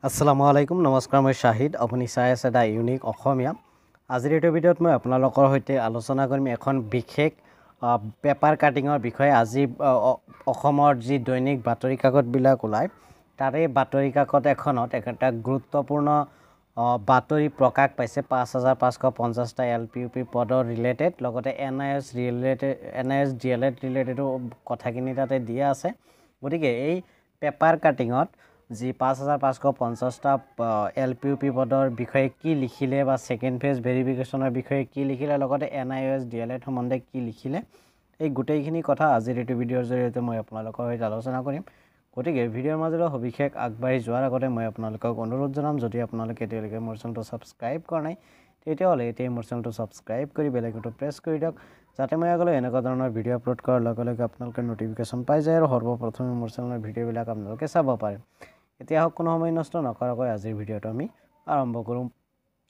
আসসালামু আলাইকুম নমস্কাৰ মই শাহিদ আপুনি চাই আছে দা ইউনিক অসমীয়া আজিৰ এই ভিডিঅ'ত মই আপোনালোকৰ সৈতে আলোচনা কৰিম এখন বিশেষ পেপাৰ কাটিঙৰ বিষয়ে আজি অসমৰ যি দৈনিক বাতৰি কাকতবিলাক ওলায় তাৰে বাতৰি কাকত এখনত এটা গুৰুত্বপূৰ্ণ বাতৰি প্ৰকাশ পাইছে ৫৫৫০টা LPUP পদৰ ৰিলেটেড লগতে NIS DLED ৰিলেটেডো কথাখিনি তাতে দিয়া আছে গতিকে এই পেপাৰ কাটিঙত যি ৫৫৫০টা LPUP পদৰ বিষয়ে কি লিখিলে বা সেকেন্ড ফেজ ভেৰিফিকেশনৰ বিষয়ে কি লিখিলে লগতে NIS DLED সম্বন্ধে কি লিখিলে এই গোটেইখিনি কথা আজিৰ এই ভিডিঅ'ৰ জৰিয়তে মই আপোনালোকৰ সৈতে আলোচনা কৰিম গতিকে ভিডিঅ'ৰ মাজলৈ সবিশেষ আগবাঢ়ি যোৱাৰ আগতে মই আপোনালোকক অনুৰোধ জনাম যদি আপোনালোকে এতিয়ালৈকে মোৰ চেনেলটো সাবস্ক্ৰাইব কৰা নাই তেতিয়াহ'লে এতিয়া মোৰ চেনেলটো সাবস্ক্ৰাইব কৰি বেল আইকনটো প্ৰেছ কৰি দিয়ক যাতে মই আগলৈ এনেকুৱা ধৰণৰ ভিডিঅ' আপলোড কৰাৰ লগে লগে আপোনালোকে নটিফিকেশ্যন পাই যায় আৰু সৰ্বপ্ৰথমে মোৰ চেনেলৰ ভিডিঅ'বিলাক আপোনালোকে চাব পাৰে এতিয়া কোনো সময় নষ্ট নকৰাকৈ আজিৰ ভিডিঅ'টো আমি আৰম্ভ কৰোঁ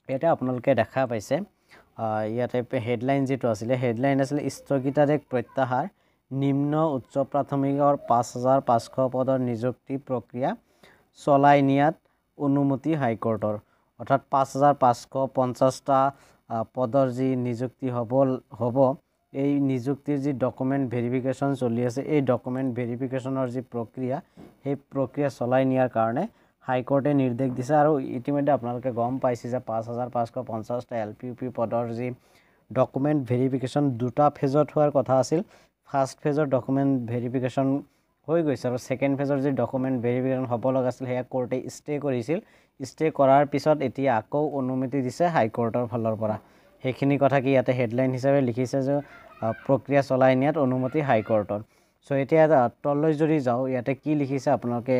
এটা আপোনালোকে দেখা পাইছে ইয়াতে হেডলাইন যেটো আছিল হেডলাইন আছিল স্থগিতাদেশ প্ৰত্যাহাৰ নিম্ন উচ্চ প্ৰাথমিকৰ ৫৫০০ পদৰ নিযুক্তি প্ৰক্ৰিয়া চলাই নিয়াত অনুমতি হাইকোৰ্টৰ অৰ্থাৎ ৫৫৫০টা পদৰ যি নিযুক্তি হ'ব এই নিযুক্তিৰ যি ডকুমেন্ট ভেৰিফিকেশন চলি আছে এই ডকুমেন্ট ভেৰিফিকেশনৰ যি প্ৰক্ৰিয়া সেই প্ৰক্ৰিয়া চলাই নিয়াৰ কাৰণে হাইকোৰ্টে নিৰ্দেশ দিছে আৰু ইতিমধ্যে আপোনালোকে গম পাইছে যে ৫৫৫০টা LPUP পদৰ যি ডকুমেন্ট ভেৰিফিকেশন দুটা ফেজত হোৱাৰ কথা আছিল ফাৰ্স্ট ফেজৰ ডকুমেন্ট ভেৰিফিকেশন হৈ গৈছে আৰু সেকেন্ড ফেজৰ যি ডকুমেন্ট ভেৰিফিকেশন হ'ব লগা আছিল হেয়া কোৰ্টে ষ্টে কৰিছিল ষ্টে কৰাৰ পিছত এতিয়া আকৌ অনুমতি দিছে হাইকোৰ্টৰ ফালৰ পৰা সেইখিনি কথা কি ইয়াতে হেডলাইন হিচাপে লিখিছে যে প্ৰক্ৰিয়া চলাই নিয়াত অনুমতি হাইকোৰ্টৰ সো এতিয়া তললৈ যদি যাও ইয়াতে কি লিখিছে আপোনালোকে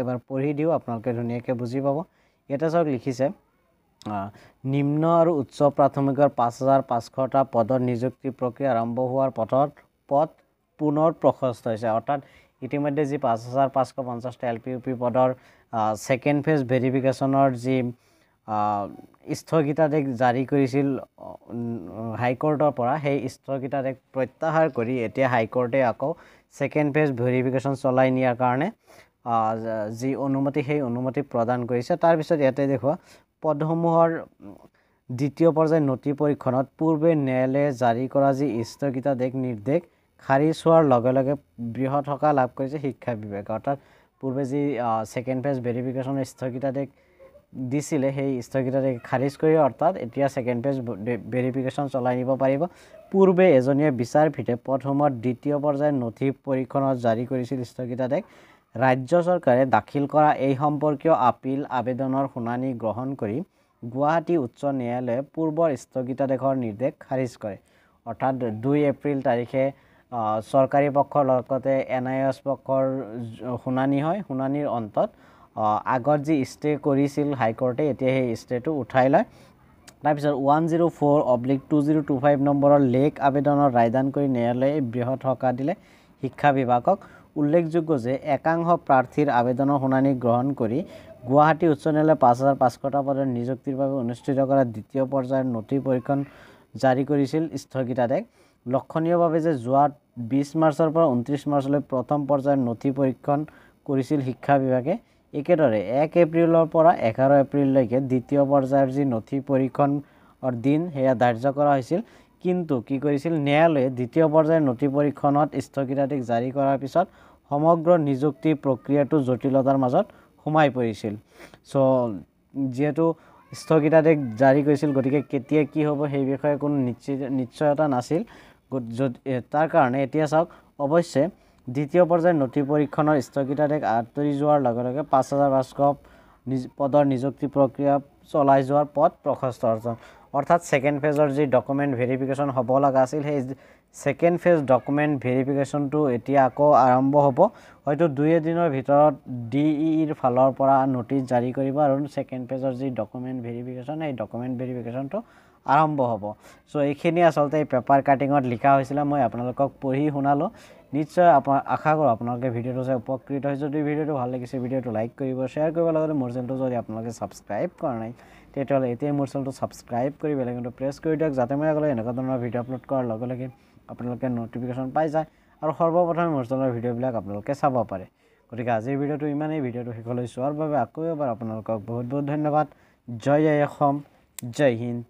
এবাৰ পঢ়ি দিও আপোনালোকে ধুনীয়াকৈ বুজি পাব এটা সব লিখিছে নিম্ন আৰু উচ্চ প্ৰাথমিকৰ ৫৫০০টা পদৰ নিযুক্তি প্ৰক্ৰিয়া আৰম্ভ হোৱাৰ পথ পুনৰ প্ৰশস্ত হৈছে অৰ্থাৎ ইতিমধ্যে যি ৫৫৫০টা LPUP পদৰ সেকেন্ড ফেজ ভেৰিফিকেশনৰ যি স্থগিতাদেশ জাৰি কৰিছিল হাইকোৰ্টৰ পৰা সেই স্থগিতাদেশ প্ৰত্যাহাৰ কৰি এতিয়া হাইকোৰ্টে আকৌ সেকেন্ড ফেজ ভেৰিফিকেশন চলাই নিয়াৰ কাৰণে যি অনুমতি সেই অনুমতি প্ৰদান কৰিছে তাৰ পিছত ইয়াতে দেখুৱা পদসমূহৰ দ্বিতীয় পৰ্যায় নথি পৰীক্ষণত পূৰ্বে ন্যায়ালয়ে জাৰি কৰা যি স্থগিতাদেশ নিৰ্দেশ খাৰিজ হোৱাৰ লগে লগে বৃহৎ সকাহ লাভ কৰিছে শিক্ষা বিভাগে অৰ্থাৎ পূৰ্বে যি সেকেন্ড ফেজ ভেৰিফিকেশনৰ স্থগিতাদেশ দিছিলে সেই স্থগিতাদেশ খাৰিজ কৰি অৰ্থাৎ এতিয়া সেকেন্ড ফেজ ভেৰিফিকেশন চলাই নিব পাৰিব পূৰ্বে এজনীয়া বিচাৰপীঠে পদসমূহৰ দ্বিতীয় পৰ্যায়ৰ নথি পৰীক্ষণত জাৰি কৰিছিল স্থগিতাদেশ ৰাজ্য চৰকাৰে দাখিল কৰা এই সম্পৰ্কীয় আপিল আবেদনৰ শুনানি গ্ৰহণ কৰি গুৱাহাটী উচ্চ ন্যায়ালয়ে পূৰ্বৰ স্থগিতাদেশৰ নিৰ্দেশ খাৰিজ কৰে অৰ্থাৎ ২ এপ্ৰিল তাৰিখে সৰকাৰী পক্ষৰ লগতে NIS পক্ষৰ শুনানি হয় শুনানিৰ অন্তত আগত যি ষ্টে কৰিছিল হাইকোৰ্টে এতিয়া সেই ষ্টেটো উঠাই লয় তাৰ পিছত 104/2025 নম্বৰৰ লেখ আবেদনৰ ৰায়দান কৰি ন্যায়ালয়ে বৃহৎ সকাহ দিলে শিক্ষা বিভাগক উল্লেখযোগ্য যে একাংশ প্ৰাৰ্থীৰ আবেদনৰ শুনানি গ্ৰহণ কৰি গুৱাহাটী উচ্চ ন্যায়ালয়ে ৫৫০০টা পদৰ নিযুক্তিৰ বাবে অনুষ্ঠিত কৰা দ্বিতীয় পৰ্যায়ৰ নথি পৰীক্ষণ জাৰি কৰিছিল স্থগিতাদেশ লক্ষণীয়ভাৱে যে যোৱা ২০ মাৰ্চৰ পৰা ২৯ মাৰ্চলৈ প্ৰথম পৰ্যায়ৰ নথি পৰীক্ষণ কৰিছিল শিক্ষা বিভাগে একেদৰে ১ এপ্ৰিলৰ পৰা ১১ এপ্ৰিললৈকে দ্বিতীয় পৰ্যায়ৰ যি নথি পৰীক্ষণৰ দিন হেয়া ধাৰ্য কৰা হৈছিল কিন্তু কি কৰিছিল ন্যায়ালয়ে দ্বিতীয় পৰ্যায়ৰ নথি পৰীক্ষণত স্থগিতাদেশ জাৰি কৰাৰ পিছত সমগ্ৰ নিযুক্তি প্ৰক্ৰিয়াটো জটিলতাৰ মাজত সোমাই পৰিছিল সো যেহেতু স্থগিতাদেশ জাৰি কৰিছিল গতিকে কেতিয়া কি হ'ব সেই বিষয়ে কোনো নিশ্চয়তা নাছিল তাৰ কাৰণে এতিয়া চাওক অৱশ্যে দ্বিতীয় পৰ্যায়ৰ নথি পৰীক্ষণৰ স্থগিতাদেশ আঁতৰি যোৱাৰ লগে লগে ৫৫০০ পদৰ নিযুক্তি প্ৰক্ৰিয়া চলাই যোৱাৰ পথ প্ৰশস্ত অৰ্থাৎ সেকেন্ড ফেজৰ যি ডকুমেন্ট ভেৰিফিকেশন হ'ব লগা আছিল সেই সেকেন্ড ফেজ ডকুমেন্ট ভেৰিফিকেশনটো এতিয়া আকৌ আৰম্ভ হ'ব হয়তো 2 দিনৰ ভিতৰত DEEৰ ফালৰ পৰা নোটিছ জাৰি কৰিব আৰু সেকেন্ড ফেজৰ যি ডকুমেন্ট ভেৰিফিকেশন এই ডকুমেন্ট ভেৰিফিকেশনটো আৰম্ভ হ'ব সো এইখিনি আসলতে এই পেপাৰ কাটিঙত লিখা হৈছিল মই আপোনালোকক পঢ়ি শুনালো নিশ্চয় আশা কৰোঁ আপোনালোকে ভিডিঅ'টো চাই উপকৃত হৈছে যদি ভিডিঅ'টো ভাল লাগিছে ভিডিঅ'টো লাইক কৰিব শ্বেয়াৰ কৰিব লগতে মোৰ চেনেলটো যদি আপোনালোকে সাবস্ক্ৰাইব কৰা নাই তেতিয়াহ'লে এতিয়া মোৰ চেনেলটো সাবস্ক্ৰাইব কৰি বেল আইকনটো প্ৰেছ কৰি দিয়ক যাতে মই আগলৈ এনেকুৱা ধৰণৰ ভিডিঅ' আপলোড কৰাৰ লগে লগে আপোনালোকে নটিফিকেশ্যন পাই যায় আৰু সৰ্বপ্ৰথমে মোৰ চেনেলৰ ভিডিঅ'বিলাক আপোনালোকে চাব পাৰে গতিকে আজিৰ ভিডিঅ'টো ইমানেই ভিডিঅ'টো শেষলৈ চোৱাৰ বাবে আকৌ এবাৰ আপোনালোকক বহুত বহুত ধন্যবাদ জয় অসম জয় হিন্দ